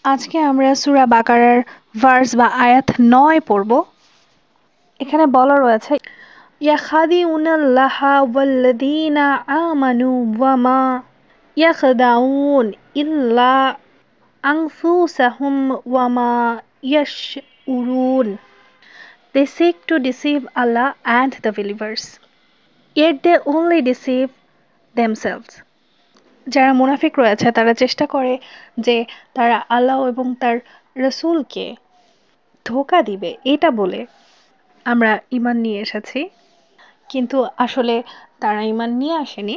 আজকে আমরা সূরা বাকারার ভার্স বা আয়াত ৯ পড়ব। এখানে বলা রয়েছে ইয়াখাদিউনাল্লাহা ওয়াল্লাযীনা আমানু ওয়া মা ইয়াখদাউন ইল্লা আনফুসাহুম ওয়া মা ইয়াশউরুন। They seek to deceive Allah and the believers, yet they only deceive themselves. যারা মুনাফিক রয়েছে তারা চেষ্টা করে যে তারা আল্লাহ এবং তার রসুলকে ধোঁকা দিবে এটা বলে আমরা ঈমান নিয়ে এসেছি, কিন্তু আসলে তারা ঈমান নিয়ে আসেনি।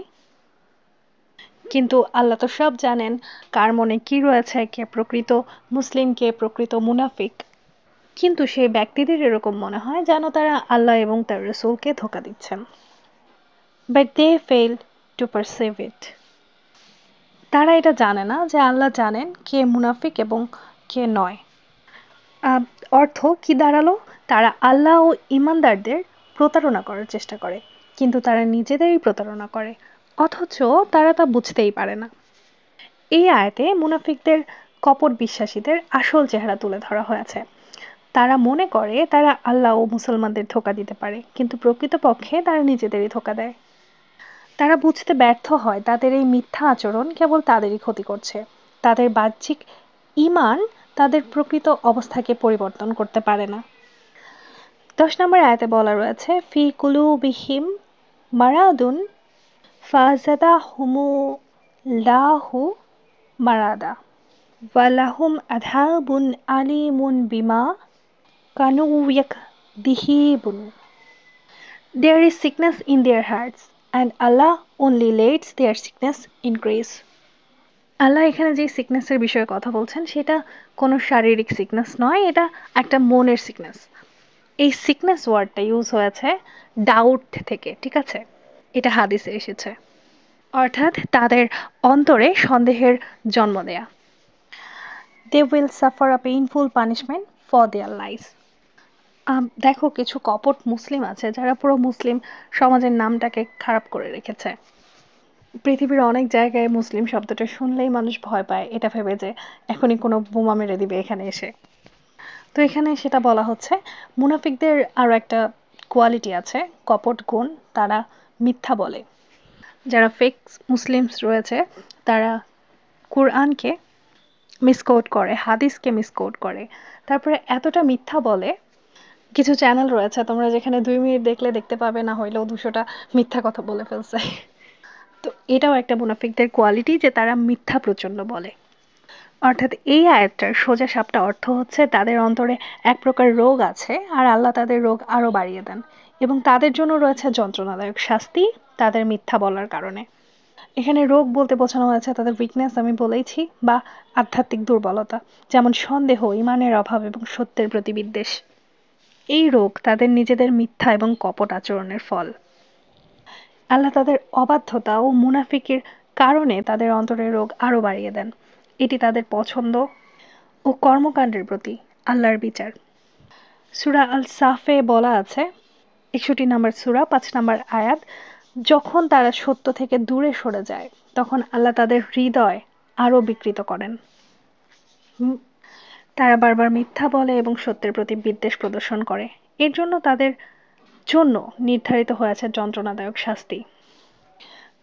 কিন্তু আল্লাহ তো সব জানেন কার মনে কি রয়েছে, কে প্রকৃত মুসলিম কে প্রকৃত মুনাফিক। কিন্তু সেই ব্যক্তিদের এরকম মনে হয় যেন তারা আল্লাহ এবং তার রসুলকে ধোঁকা দিচ্ছেন। But they fail to perceive it. তারা এটা জানে না যে আল্লাহ জানেন কে মুনাফিক এবং কে নয়। অর্থ কি দাঁড়ালো? তারা আল্লাহ ও ঈমানদারদের প্রতারণা করার চেষ্টা করে, কিন্তু তারা নিজেদেরই প্রতারণা করে, অথচ তারা তা বুঝতেই পারে না। এই আয়াতে মুনাফিকদের, কপট বিশ্বাসীদের আসল চেহারা তুলে ধরা হয়েছে। তারা মনে করে তারা আল্লাহ ও মুসলমানদের ধোঁকা দিতে পারে, কিন্তু প্রকৃতপক্ষে তারা নিজেদেরই ধোঁকা দেয়। তারা বুঝতে ব্যর্থ হয় তাদের এই মিথ্যা আচরণ কেবল তাদেরই ক্ষতি করছে। তাদের বাহ্যিক ঈমান তাদের প্রকৃত অবস্থাকে পরিবর্তন করতে পারে না। 10 নম্বর আয়াতে বলা রয়েছে ফি কুলুবিহিম মারাদুন ফাযাদাহুমুল্লাহু মারাদা ওয়ালাহুম আযাবুন আলীমুন বিমা Kanu ইয়াকদিবুন। There is sickness in their hearts, and Allah only lets their sickness increase. আল্লাহ এখানে যে সিকনেসের বিষয়ে কথা বলছেন সেটা কোনো শারীরিক সিকনেস নয়, এটা একটা মনের সিকনেস। এই সিকনেস ওয়ার্ডটা ইউজ হয়েছে ডাউট থেকে, ঠিক আছে? এটা হাদিসে এসেছে, অর্থাৎ তাদের অন্তরে সন্দেহের জন্ম দেয়া। They will suffer a painful punishment for their lies. দেখো, কিছু কপট মুসলিম আছে যারা পুরো মুসলিম সমাজের নামটাকে খারাপ করে রেখেছে। পৃথিবীর অনেক জায়গায় মুসলিম শব্দটা শুনলেই মানুষ ভয় পায়, এটা ভেবে যে এখনই কোনো বোমা মেরে দিবে এখানে এসে। তো এখানে সেটা বলা হচ্ছে মুনাফিকদের আরো একটা কোয়ালিটি আছে, কপট গুণ। তারা মিথ্যা বলে। যারা ফেক মুসলিমস রয়েছে তারা কুরআনকে মিসকোট করে, হাদিসকে মিসকোট করে, তারপরে এতটা মিথ্যা বলে। কিছু চ্যানেল রয়েছে তোমরা যেখানে 2 মিনিট দেখলে দেখতে পাবে, না হইলেও 200টা মিথ্যা কথা বলে ফেলছে। তো এটাও একটা মুনাফিকদের কোয়ালিটি যে তারা মিথ্যা প্রচন্ড বলে। অর্থাৎ এই আয়াতটার সোজা সাপটা অর্থ হচ্ছে তাদের অন্তরে এক প্রকার রোগ আছে, আর আল্লাহ তাদের রোগ আরো বাড়িয়ে দেন, এবং তাদের জন্য রয়েছে যন্ত্রণাদায়ক শাস্তি তাদের মিথ্যা বলার কারণে। এখানে রোগ বলতে বোঝানো হয়েছে তাদের উইকনেস, আমি বলেইছি, বা আধ্যাত্মিক দুর্বলতা, যেমন সন্দেহ, ঈমানের অভাব এবং সত্যের প্রতি বিদ্বেষ। এই রোগ তাদের নিজেদের মিথ্যা এবং কপট আচরণের ফল। আল্লাহ তাদের অবাধ্যতা ও মুনাফিকের কারণে তাদের অন্তরের রোগ আরো বাড়িয়ে দেন। এটি তাদের পছন্দ ও কর্মকাণ্ডের প্রতি আল্লাহর বিচার। সূরা আল সাফে বলা আছে, 61 নম্বর সূরা 5 নম্বর আয়াত, যখন তারা সত্য থেকে দূরে সরে যায় তখন আল্লাহ তাদের হৃদয় আরো বিকৃত করেন। তারা বারবার মিথ্যা বলে এবং সত্যের প্রতি বিদ্বেষ প্রদর্শন করে। এর জন্য তাদের জন্য নির্ধারিত হয়েছে যন্ত্রণাদায়ক শাস্তি।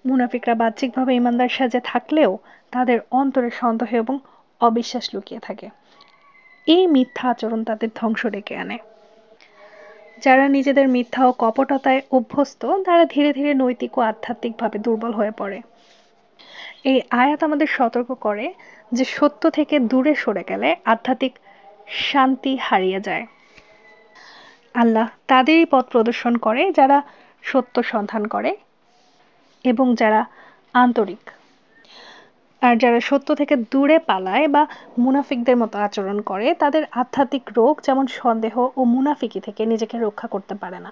মুনাফিকরা বাহ্যিকভাবে ঈমানদার সাজে থাকলেও তাদের অন্তরে সন্দেহ এবং অবিশ্বাস লুকিয়ে থাকে। এই মিথ্যা আচরণ তাদের ধ্বংস ডেকে আনে। যারা নিজেদের মিথ্যা ও কপটতায় অভ্যস্ত তারা ধীরে ধীরে নৈতিক ও আধ্যাত্মিকভাবে দুর্বল হয়ে পড়ে। এই আয়াত আমাদের সতর্ক করে যে সত্য থেকে দূরে সরে গেলে আধ্যাত্মিক শান্তি হারিয়ে যায়। আল্লাহ তাদেরই পথ প্রদর্শন করে যারা সত্য সন্ধান করে এবং যারা আন্তরিক। আর যারা সত্য থেকে দূরে পালায় বা মুনাফিকদের মতো আচরণ করে তাদের আধ্যাত্মিক রোগ যেমন সন্দেহ ও মুনাফিকি থেকে নিজেকে রক্ষা করতে পারে না।